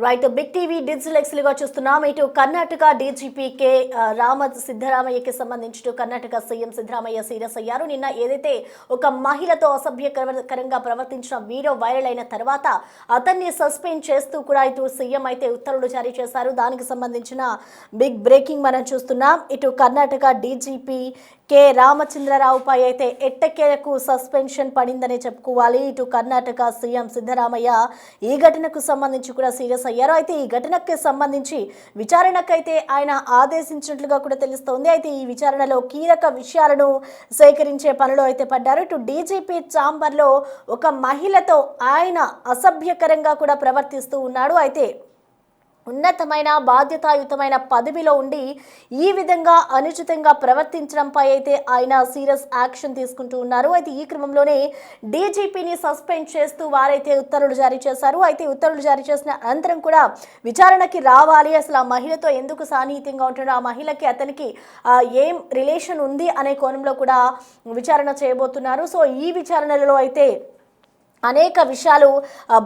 Right big TV digital ఎక్స్లుగా చూస్తున్నాం. ఇటు Karnataka DGP K సిద్ధరామయ్యకి సంబంధించి కర్ణాటక సీఎం సిద్ధరామయ్య సీరియస్ అయ్యారు. నిన్న ఏదైతే ఒక మహిళతో అసభ్యకరంగా ప్రవర్తించిన వీడియో వైరల్ అయిన తర్వాత అతన్ని సస్పెండ్ చేస్తూ కూడా ఇటు సీఎం అయితే ఉత్తర్వులు జారీ చేశారు. దానికి సంబంధించిన బిగ్ బ్రేకింగ్ మనం చూస్తున్నాం. ఇటు కర్ణాటక డీజీపీ కె రామచంద్రరావుపై అయితే ఎట్టకేలకు సస్పెన్షన్ పడిందనే చెప్పుకోవాలి. ఇటు కర్ణాటక సీఎం సిద్ధరామయ్య ఈ ఘటనకు సంబంధించి కూడా సీరియస్ అయ్యారు. అయితే ఈ ఘటనకు సంబంధించి విచారణకైతే ఆయన ఆదేశించినట్లుగా కూడా తెలుస్తోంది. అయితే ఈ విచారణలో కీలక విషయాలను సేకరించే పనిలో అయితే పడ్డారు. ఇటు డీజీపీ ఛాంబర్లో ఒక మహిళతో ఆయన అసభ్యకరంగా కూడా ప్రవర్తిస్తూ ఉన్నాడు. అయితే ఉన్నతమైన బాధ్యతాయుతమైన పదవిలో ఉండి ఈ విధంగా అనుచితంగా ప్రవర్తించడంపై అయితే ఆయన సీరియస్ యాక్షన్ తీసుకుంటూ ఉన్నారు. అయితే ఈ క్రమంలోనే డీజీపీని సస్పెండ్ చేస్తూ వారైతే ఉత్తర్వులు జారీ చేశారు. అయితే ఉత్తర్వులు జారీ చేసిన అనంతరం కూడా విచారణకి రావాలి, అసలు ఆ మహిళతో ఎందుకు సాన్నిహిత్యంగా ఉంటున్నాడు, ఆ మహిళకి అతనికి ఏం రిలేషన్ ఉంది అనే కోణంలో కూడా విచారణ చేయబోతున్నారు. సో ఈ విచారణలో అయితే అనేక విషయాలు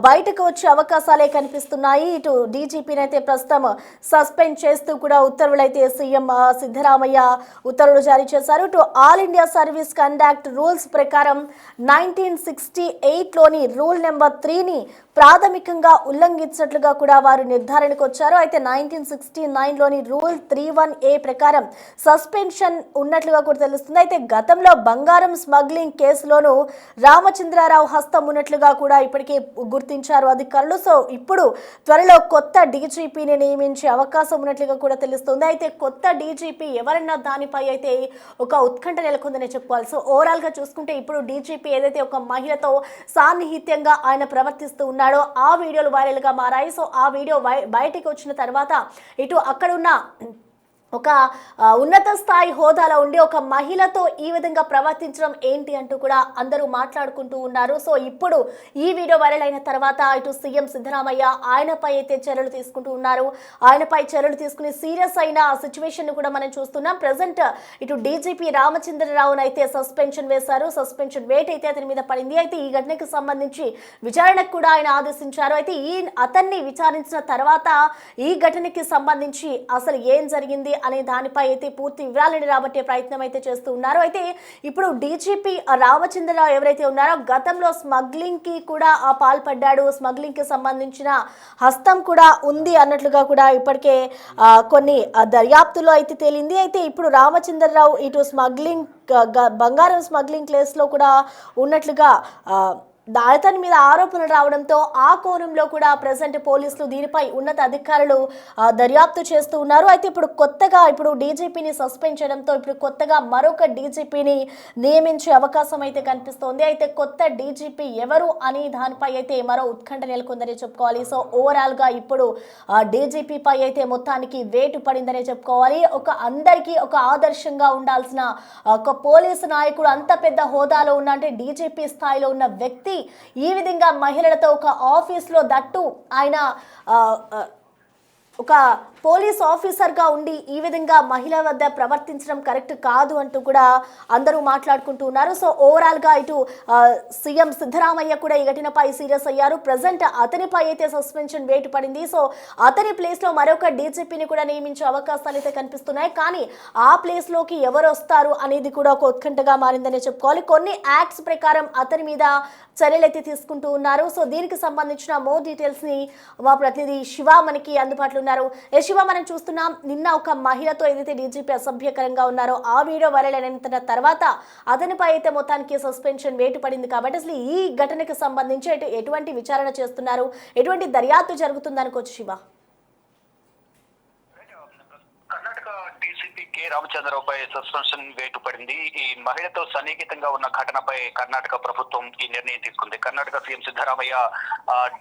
బయటకు వచ్చే అవకాశాలే కనిపిస్తున్నాయి. ఇటు డీజీపీని అయితే ప్రస్తుతం సస్పెండ్ చేస్తూ కూడా ఉత్తర్వులు అయితే సీఎం సిద్ధరామయ్య ఉత్తర్వులు జారీ చేశారు. ఇటు all India service conduct rules ప్రకారం 1968లోని రూల్ నెంబర్ 3ని ప్రాథమికంగా ఉల్లంఘించినట్లుగా కూడా వారు నిర్ధారణకు వచ్చారు. అయితే 1969లోని రూల్ 31A ప్రకారం సస్పెన్షన్ ఉన్నట్లుగా కూడా తెలుస్తుంది. అయితే గతంలో బంగారం స్మగ్లింగ్ కేసులోనూ రామచంద్రరావు హస్తం ఉన్నట్లుగా కూడా ఇప్పటికే గుర్తించారు అధికారులు. సో ఇప్పుడు త్వరలో కొత్త డీజీపీని నియమించే అవకాశం ఉన్నట్లుగా కూడా తెలుస్తుంది. అయితే కొత్త డీజీపీ ఎవరన్నా దానిపై అయితే ఒక ఉత్కంఠ నెలకొందని చెప్పుకోవాలి. సో ఓవరాల్ గా చూసుకుంటే ఇప్పుడు డీజీపీ ఏదైతే ఒక మహిళతో సాన్నిహిత్యంగా ఆయన ప్రవర్తిస్తూ ఉన్నాడో ఆ వీడియోలు వైరల్ గా మారాయి. సో ఆ వీడియో బయటికి వచ్చిన తర్వాత ఇటు అక్కడున్న ఒక ఉన్నత స్థాయి హోదాలో ఉండి ఒక మహిళతో ఈ విధంగా ప్రవర్తించడం ఏంటి అంటూ కూడా అందరూ మాట్లాడుకుంటూ ఉన్నారు. సో ఇప్పుడు ఈ వీడియో వైరల్ అయిన తర్వాత ఇటు సీఎం సిద్ధరామయ్య ఆయనపై అయితే చర్యలు తీసుకుంటూ ఉన్నారు. ఆయనపై చర్యలు తీసుకుని సీరియస్ అయిన సిచ్యువేషన్ కూడా మనం చూస్తున్నాం. ప్రెసెంట్ ఇటు డీజీపీ రామచంద్రరావును అయితే సస్పెన్షన్ వేశారు. సస్పెన్షన్ వేట్ అయితే అతని మీద పడింది. అయితే ఈ ఘటనకు సంబంధించి విచారణకు కూడా ఆయన ఆదేశించారు. అయితే అతన్ని విచారించిన తర్వాత ఈ ఘటనకి సంబంధించి అసలు ఏం జరిగింది అనే దానిపై అయితే పూర్తి వివరాలను రాబట్టే ప్రయత్నం అయితే చేస్తూ ఉన్నారు. అయితే ఇప్పుడు డీజీపీ రామచంద్రరావు ఎవరైతే ఉన్నారో గతంలో స్మగ్లింగ్ కి కూడా పాల్పడ్డాడు, స్మగ్లింగ్ కి సంబంధించిన హస్తం కూడా ఉంది అన్నట్లుగా కూడా ఇప్పటికే కొన్ని దర్యాప్తులో అయితే తేలింది. అయితే ఇప్పుడు రామచంద్రరావు ఇటు స్మగ్లింగ్ బంగారం స్మగ్లింగ్ కేసులో కూడా ఉన్నట్లుగా అతని మీద ఆరోపణలు రావడంతో ఆ కోణంలో కూడా ప్రెసెంట్ పోలీసులు దీనిపై ఉన్నత అధికారులు దర్యాప్తు చేస్తూ ఉన్నారు. అయితే ఇప్పుడు డీజీపీని సస్పెండ్ చేయడంతో ఇప్పుడు కొత్తగా మరొక డీజీపీని నియమించే అవకాశం అయితే కనిపిస్తోంది. అయితే కొత్త డీజీపీ ఎవరు అని దానిపై అయితే మరో ఉత్కంఠ నెలకొందని చెప్పుకోవాలి. సో ఓవరాల్ గా ఇప్పుడు డీజీపీ పై అయితే మొత్తానికి వేటు పడిందనే చెప్పుకోవాలి. అందరికీ ఒక ఆదర్శంగా ఉండాల్సిన ఒక పోలీసు నాయకుడు, అంత పెద్ద హోదాలో ఉన్న అంటే డీజీపీ స్థాయిలో ఉన్న వ్యక్తి ఈ విధంగా మహిళలతో ఒక ఆఫీస్లో దట్టు ఆయన ఒక పోలీస్ ఆఫీసర్గా ఉండి ఈ విధంగా మహిళ వద్ద ప్రవర్తించడం కరెక్ట్ కాదు అంటూ కూడా అందరూ మాట్లాడుకుంటూ ఉన్నారు. సో ఓవరాల్గా ఇటు సీఎం సిద్ధరామయ్య కూడా ఈ ఘటనపై సీరియస్ అయ్యారు. ప్రజెంట్ అతనిపై అయితే సస్పెన్షన్ వేటు పడింది. సో అతని ప్లేస్లో మరొక డీజీపీని కూడా నియమించే అవకాశాలు అయితే కనిపిస్తున్నాయి. కానీ ఆ ప్లేస్లోకి ఎవరు వస్తారు అనేది కూడా ఒక ఉత్కంఠగా మారిందనే చెప్పుకోవాలి. కొన్ని యాక్ట్స్ ప్రకారం అతని మీద చర్యలు అయితే తీసుకుంటూ ఉన్నారు. సో దీనికి సంబంధించిన మోర్ డీటెయిల్స్ని మా ప్రతినిధి శివ మనకి అందుబాటులో ఉన్నారు. శివ, మనం చూస్తున్నాం నిన్న ఒక మహిళతో ఏదైతే డీజీపీ అసభ్యకరంగా ఉన్నారో ఆ వీడియో వైరల్ అయిన తర్వాత అతనిపై అయితే మొత్తానికి సస్పెన్షన్ వేటు పడింది. కాబట్టి అసలు ఈ ఘటనకు సంబంధించి ఎటువంటి విచారణ చేస్తున్నారు, ఎటువంటి దర్యాప్తు జరుగుతుంది అనుకోవచ్చు శివ? డీజీపీ కె రామచంద్రరావుపై సస్పెన్షన్ వేటు పడింది. ఈ మహిళతో సన్నిహితంగా ఉన్న ఘటనపై కర్ణాటక ప్రభుత్వం ఈ నిర్ణయం తీసుకుంది. కర్ణాటక సీఎం సిద్ధరామయ్య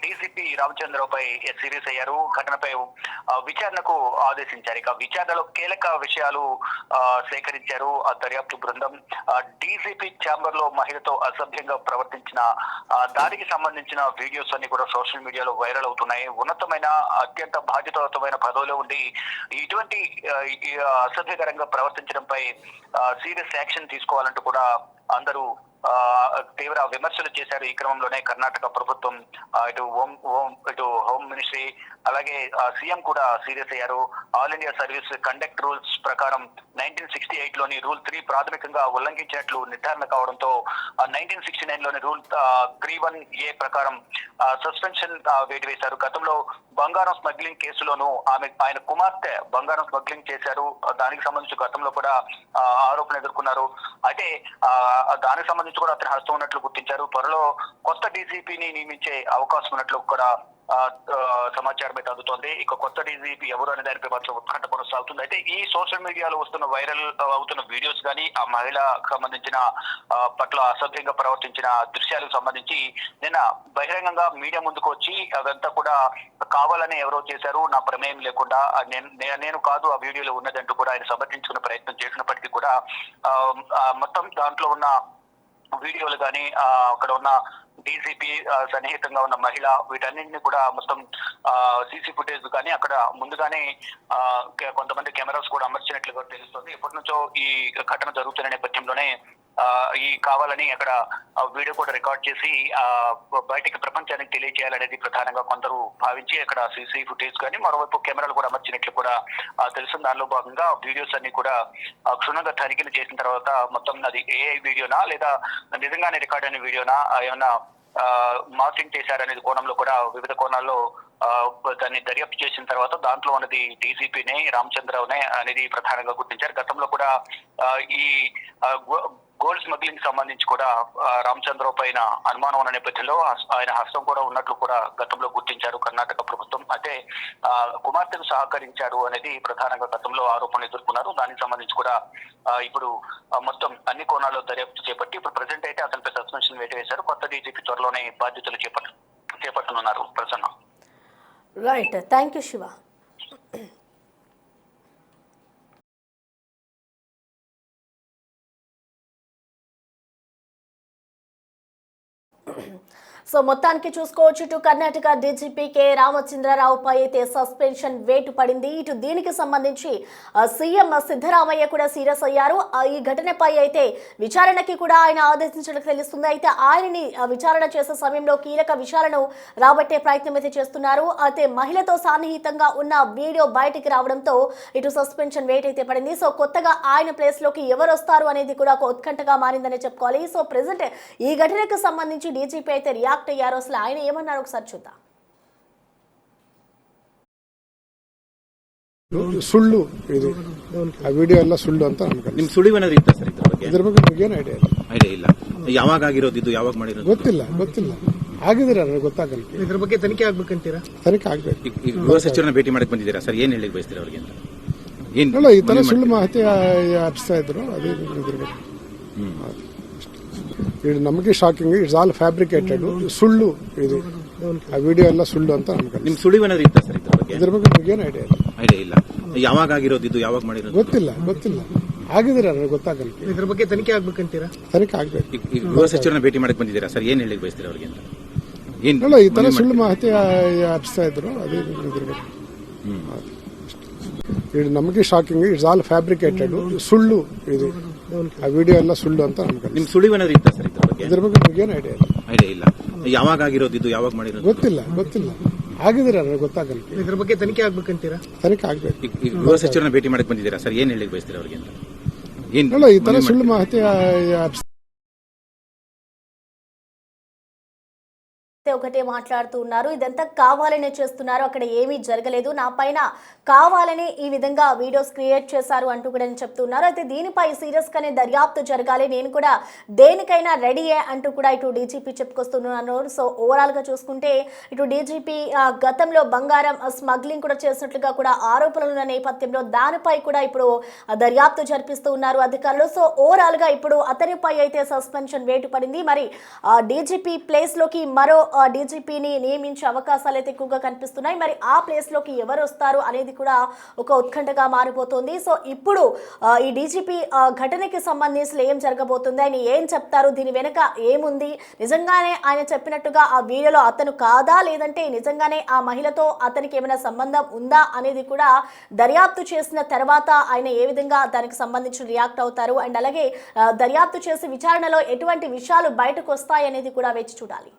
డీజీపీ రామచంద్రరావుపై సీరియస్ అయ్యారు. ఘటనపై విచారణకు ఆదేశించారు. ఇక విచారణలో కీలక విషయాలు సేకరించారు ఆ దర్యాప్తు బృందం. డీజీపీ ఛాంబర్ లో మహిళతో అసభ్యంగా ప్రవర్తించిన దానికి సంబంధించిన వీడియోస్ అన్ని కూడా సోషల్ మీడియాలో వైరల్ అవుతున్నాయి. ఉన్నతమైన అత్యంత బాధ్యతాయుతమైన పదవిలో ఉండి ఇటువంటి అసభ్యకరంగా ప్రవర్తించడంపై సీరియస్ యాక్షన్ తీసుకోవాలంటూ కూడా అందరూ తీవ్ర విమర్శలు చేశారు. ఈ క్రమంలోనే కర్ణాటక ప్రభుత్వం ఇటు హోమ్ మినిస్ట్రీ అలాగే సీఎం కూడా సీరియస్ అయ్యారు. All India service conduct rules ప్రకారం 1968 లోని రూల్ 3 ప్రాథమికంగా ఉల్లంఘించినట్లు నిర్ధారణ కావడంతో 1969 లోని రూల్ 31A ప్రకారం సస్పెన్షన్ వేటు వేశారు. గతంలో బంగారం స్మగ్లింగ్ కేసులోనూ ఆయన కుమార్తె బంగారం స్మగ్లింగ్ చేశారు. దానికి సంబంధించి గతంలో కూడా ఆరోపణ ఎదుర్కొన్నారు. అయితే దానికి సంబంధించి కూడా అతని హస్తం ఉన్నట్లు గుర్తించారు. త్వరలో కొత్త డీసీపీని నియమించే అవకాశం ఉన్నట్లు కూడా సమాచారం అయితే అందుతోంది. ఇక కొత్త డీజీపీ ఎవరు అనే దానిపై మాత్రం ఉత్కంఠ కొనసాగుతుంది. అయితే ఈ సోషల్ మీడియాలో వస్తున్న వైరల్ అవుతున్న వీడియోస్ కానీ ఆ మహిళకు సంబంధించిన పట్ల అసభ్యంగా ప్రవర్తించిన దృశ్యాలకు సంబంధించి నిన్న బహిరంగంగా మీడియా ముందుకు వచ్చి అదంతా కూడా కావాలని ఎవరో చేశారు, నా ప్రమేయం లేకుండా నేను కాదు ఆ వీడియోలో ఉన్నదంటూ కూడా ఆయన సమర్థించుకునే ప్రయత్నం చేసినప్పటికీ కూడా మొత్తం దాంట్లో ఉన్న వీడియోలు కానీ అక్కడ ఉన్న డీసీపీ సన్నిహితంగా ఉన్న మహిళ వీటన్నింటినీ కూడా మొత్తం సీసీ ఫుటేజ్ కానీ అక్కడ ముందుగానే కొంతమంది కెమెరాస్ కూడా అమర్చినట్లుగా తెలుస్తుంది. ఎప్పటి నుంచో ఈ ఘటన జరుగుతున్న నేపథ్యంలోనే ఈ కావాలని అక్కడ వీడియో కూడా రికార్డ్ చేసి బయటికి ప్రపంచానికి తెలియజేయాలనేది ప్రధానంగా కొందరు భావించి అక్కడ సీసీ ఫుటేజ్ కానీ మరోవైపు కెమెరాలు కూడా అమర్చినట్లు కూడా తెలుస్తుంది. దానిలో భాగంగా వీడియోస్ అన్ని కూడా క్షుణ్ణంగా తనిఖీలు చేసిన తర్వాత మొత్తం అది ఏఐ వీడియోనా లేదా నిజంగానే రికార్డ్ అయిన వీడియోనా ఏమన్నా మార్ఫింగ్ చేశారనేది కోణంలో కూడా వివిధ కోణాల్లో దాన్ని దర్యాప్తు చేసిన తర్వాత దాంట్లో ఉన్నది డీసీపీనే రామచంద్రరావునే అనేది ప్రధానంగా గుర్తించారు. గతంలో కూడా ఈ గోల్డ్ స్మగ్లింగ్ సంబంధించి కూడా రామచంద్రరావు పైన అనుమానం ఉన్న నేపథ్యంలో ఆయన హస్తం కూడా ఉన్నట్లు కూడా గతంలో గుర్తించారు కర్ణాటక ప్రభుత్వం. అయితే కుమార్తెను సహకరించారు అనేది ప్రధానంగా గతంలో ఆరోపణలు ఎదుర్కొన్నారు. దానికి సంబంధించి కూడా ఇప్పుడు మొత్తం అన్ని కోణాల్లో దర్యాప్తు చేపట్టి ఇప్పుడు ప్రెసెంట్ అయితే అతనిపై సస్పెన్షన్ వేటు వేశారు. కొత్త డీజీపీ త్వరలోనే బాధ్యతలు చేపట్టనున్నారు. Prasanna. Right, thank you Shiva. So మొత్తానికి చూసుకోవచ్చు, ఇటు కర్ణాటక డీజీపీ కె రామచంద్రరావుపై అయితే సస్పెన్షన్ వేటు పడింది. ఇటు దీనికి సంబంధించి సీఎం సిద్ధరామయ్య కూడా సీరియస్ అయ్యారు. ఈ ఘటనపై అయితే విచారణకి కూడా ఆయన ఆదేశించినట్టు తెలుస్తుంది. అయితే ఆయనని విచారణ చేసే సమయంలో కీలక విషయాలను రాబట్టే ప్రయత్నం అయితే చేస్తున్నారు. అయితే మహిళతో సాన్నిహితంగా ఉన్న వీడియో బయటికి రావడంతో ఇటు సస్పెన్షన్ వేటు అయితే పడింది. సో కొత్తగా ఆయన ప్లేస్ లోకి ఎవరు వస్తారు అనేది కూడా ఒక ఉత్కంఠగా మారిందని చెప్పుకోవాలి. సో ప్రెసెంట్ ఈ ఘటనకు సంబంధించి డీజీపీ అయితే రియాక్ట్ అయ్యారు. అసలు ఆయన ఏమన్నారు ఒకసారి చూద్దాం. ಸುಳ್ಳು ಇದು ಆ ವಿಡಿಯೋ ಎಲ್ಲ ಸುಳ್ಳು ಅಂತ ಅನ್ಕೊಂಡು ನಿಮ್ ಸುಳಿವು ಏನಾದ್ರು ಇತ್ತಾ ಸರ್ ಇದ್ರ ಬಗ್ಗೆ ನಿಮಗೇನು ಐಡಿಯಾ ಇಲ್ಲ ಯಾವಾಗ ಆಗಿರೋದು ಇದು ಯಾವಾಗ ಮಾಡಿರೋದು ಗೊತ್ತಿಲ್ಲ ಆಗಿದ್ರೆ ನನಗೆ ಗೊತ್ತಾಗಲ್ಲ. ಇದ್ರ ಬಗ್ಗೆ ತನಿಖೆ ಆಗ್ಬೇಕಂತೀರಾ? ತನಿಖೆ ಆಗ್ಬೇಕು. ಈಗ ಗೃಹ ಸಚಿವರನ್ನ ಭೇಟಿ ಮಾಡಕ್ ಬಂದಿದ್ದೀರಾ ಸರ್, ಏನ್ ಹೇಳಿಕ್ ಬಯಸ್ತೀರಾ ಅವ್ರಿಗೆ ಅಂತ? ಇಲ್ಲ, ಈ ತರ ಸುಳ್ಳು ಮಾಹಿತಿ ಹರಿಸ್ತಾ ಇದ್ರು, ಅದೇ ಇದ್ರ ಬಗ್ಗೆ ಇದು ನಮಗೆ ಶಾಕಿಂಗ್. ಇಟ್ಸ್ ಆಲ್ ಫ್ಯಾಬ್ರಿಕೇಟೆಡ್, ಸುಳ್ಳು ಇದು ಆ ವಿಡಿಯೋ ಎಲ್ಲ ಸುಳ್ಳು ಅಂತ ಅನ್ಕೊಂಡು ನಿಮ್ ಸುಳಿವು ಏನಾದ್ರು ಇತ್ತಾ ಸರ್ ಇದ್ರ ಬಗ್ಗೆ ನಿಮಗೇನು ಐಡಿಯಾ ಇಲ್ಲ ಯಾವಾಗ ಆಗಿರೋದು ಇದು ಯಾವಾಗ ಮಾಡಿರೋದು? ಗೊತ್ತಿಲ್ಲ ಆಗಿದ್ರೆ ನನಗೆ ಗೊತ್ತಾಗಲ್ಲ. ಇದ್ರ ಬಗ್ಗೆ ತನಿಖೆ ಆಗ್ಬೇಕಂತೀರಾ? ತನಿಖೆ ಆಗ್ಬೇಕು. ಈಗ ಗೃಹ ಸಚಿವರನ್ನ ಭೇಟಿ ಮಾಡಕ್ ಬಂದಿದ್ದೀರಾ ಸರ್, ಏನ್ ಹೇಳಿಕ್ ಬಯಸ್ತೀರಾ ಅವ್ರಿಗೆ ಅಂತ? ಇಲ್ಲ, ಈ ತರ ಸುಳ್ಳು ಮಾಹಿತಿ ಹರಿಸ್ತಾ ಇದ್ರು, ಅದೇ ಇದ್ರ ಬಗ್ಗೆ ಇದು ನಮಗೆ ಶಾಕಿಂಗ್. ಇಟ್ಸ್ ಆಲ್ ಫ್ಯಾಬ್ರಿಕೇಟೆಡ್, ಸುಳ್ಳು ಇದು ಆ ವಿಡಿಯೋ ಎಲ್ಲ ಸುಳ್ಳು ಅಂತ ಅನ್ಕೊಂಡು ನಿಮ್ ಸುಳಿವು ಏನಾದ್ರು ಇತ್ತಾ ಸರ್ ಇದ್ರ ಬಗ್ಗೆ ನಿಮಗೇನು ಐಡಿಯಾ ಇಲ್ಲ ಯಾವಾಗ ಆಗಿರೋದು ಇದು ಯಾವಾಗ ಮಾಡಿರೋದು? ಗೊತ್ತಿಲ್ಲ ಆಗಿದ್ರೆ ನನಗೆ ಗೊತ್ತಾಗಲ್ಲ. ಇದ್ರ ಬಗ್ಗೆ ತನಿಖೆ ಆಗ್ಬೇಕಂತೀರಾ? ತನಿಖೆ ಆಗ್ಬೇಕು. ಈಗ ಗೃಹ ಸಚಿವರನ್ನ ಭೇಟಿ ಮಾಡಕ್ ಬಂದಿದ್ದೀರಾ ಸರ್, ಏನ್ ಹೇಳಿಕ್ ಬಯಸ್ತೀರಾ ಅವ್ರಿಗೆ ಅಂತ? ಇಲ್ಲ, ಈ ತರ ಸುಳ್ಳು ಮಾಹಿತಿ ఒకటే మాట్లాడుతూ ఉన్నారు. ఇదంతా కావాలనే చేస్తున్నారు, అక్కడ ఏమీ జరగలేదు, నా పైన కావాలని ఈ విధంగా వీడియోస్ క్రియేట్ చేశారు అంటూ కూడా చెప్తున్నారు. అయితే దీనిపై సీరియస్ గానే దర్యాప్తు జరగాలి, నేను కూడా దేనికైనా రెడీయే అంటూ కూడా ఇటు డీజీపీ చెప్పుకొస్తున్నారు. సో ఓవరాల్ గా చూసుకుంటే ఇటు డీజీపీ గతంలో బంగారం స్మగ్లింగ్ కూడా చేసినట్లుగా కూడా ఆరోపణలు ఉన్న నేపథ్యంలో దానిపై కూడా ఇప్పుడు దర్యాప్తు జరిపిస్తూ ఉన్నారు అధికారులు. సో ఓవరాల్ గా ఇప్పుడు అతనిపై అయితే సస్పెన్షన్ వేటు పడింది. మరి డీజీపీ ప్లేస్ లోకి మరో డీజీపీని నియమించే అవకాశాలు అయితే ఎక్కువగా కనిపిస్తున్నాయి. మరి ఆ ప్లేస్ లోకి ఎవరు వస్తారు అనేది కూడా ఒక ఉత్కంఠగా మారిపోతుంది. సో ఇప్పుడు ఈ డీజీపీ ఘటనకి సంబంధించి ఏం జరగబోతుంది, ఆయన ఏం చెప్తారు, దీని వెనుక ఏముంది, నిజంగానే ఆయన చెప్పినట్టుగా ఆ వీడియోలో అతను కాదా లేదంటే నిజంగానే ఆ మహిళతో అతనికి ఏమైనా సంబంధం ఉందా అనేది కూడా దర్యాప్తు చేసిన తర్వాత ఆయన ఏ విధంగా దానికి సంబంధించి రియాక్ట్ అవుతారు అండ్ అలాగే దర్యాప్తు చేసి విచారణలో ఎటువంటి విషయాలు బయటకు వస్తాయి అనేది కూడా వేచి చూడాలి.